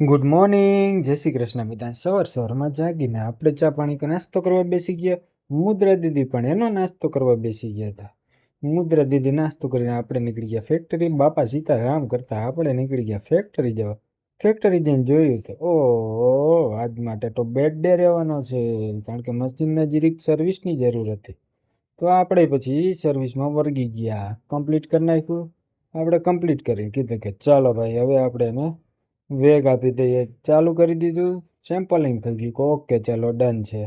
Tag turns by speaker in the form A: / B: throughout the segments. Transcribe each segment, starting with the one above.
A: Good morning, જય શ્રી કૃષ્ણ બધા. સવારમાં જાગીને આપણે ચા પાણી નાસ્તો કરવા બેસી ગયા. મુદ્રા દીદી પણ એનો નાસ્તો કરવા બેસી ગયા હતા. મુદ્રા દીદી નાસ્તો કરીને આપણે નીકળી ગયા ફેક્ટરી. બાપા સીતારામ કરતા આપણે નીકળી ગયા ફેક્ટરી જવા. ફેક્ટરી જઈને જોયું તો ઓહ, આજ માટે તો બેડ ડે રહેવાનો છે, કારણ કે મશીનને જીરીક સર્વિસની જરૂર હતી. તો આપણે પછી સર્વિસમાં વર્ગી ગયા. કમ્પ્લીટ કરી નાખ્યું. આપણે કમ્પ્લીટ કરી કીધું કે ચાલો ભાઈ, હવે આપણે એને વેગ આપી દઈએ. ચાલુ કરી દીધું. સેમ્પલિંગ થઈ ગયું. ઓકે ચાલો ડન છે.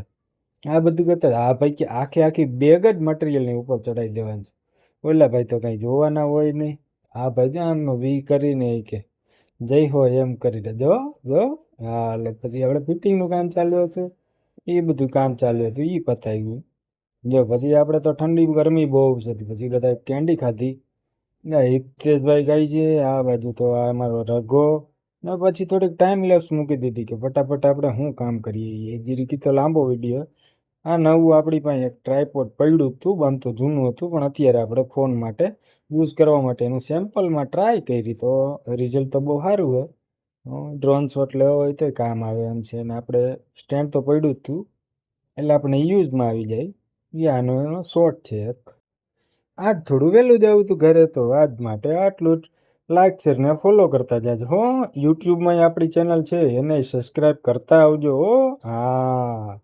A: આ બધું કરતા આ ભાઈ કે આખી બેગ જ મટીરિયલની ઉપર ચડાવી દેવાની છે. ઓલા ભાઈ તો કંઈ જોવાના હોય નહીં. આ ભાઈ જો આમ વી કરીને કે જય હોય એમ કરીને જો જો હા, એટલે પછી આપણે ફિટિંગનું કામ ચાલ્યું હતું. એ બધું કામ ચાલ્યું હતું, એ પતાવી ગયું. જો પછી આપણે તો ઠંડી ગરમી બહુ છે, પછી બધા કેન્ડી ખાધી. હિતેશભાઈ ગાય છે આ બાજુ, તો આ અમારો રઘો ને પછી થોડીક ટાઈમ લેપ્સ મૂકી દીધી કે ફટાફટ આપણે શું કામ કરીએ. એ જીરીકી તો લાંબો વિડીયો. આ નવું આપણી પાસે એક ટ્રાયપોડ પડ્યું હતું, બનતું જૂનું હતું, પણ અત્યારે આપણે ફોન માટે યુઝ કરવા માટે એનું સેમ્પલમાં ટ્રાય કરી તો રિઝલ્ટ તો બહુ સારું હોય. ડ્રોન શોટ લેવો હોય તો કામ આવે એમ છે. ને આપણે સ્ટેન્ડ તો પડ્યું જ હતું, એટલે આપણે યુઝમાં આવી જાય. આનો એનો શોર્ટ છે એક. આજ થોડું વહેલું જવું હતું ઘરે, તો આજ માટે આટલું જ. લાઈક શેર ને ફોલો કરતા જાજો હો. યુટ્યુબમાં આપણી ચેનલ છે એને સબસ્ક્રાઈબ કરતા આવજો હો. હા.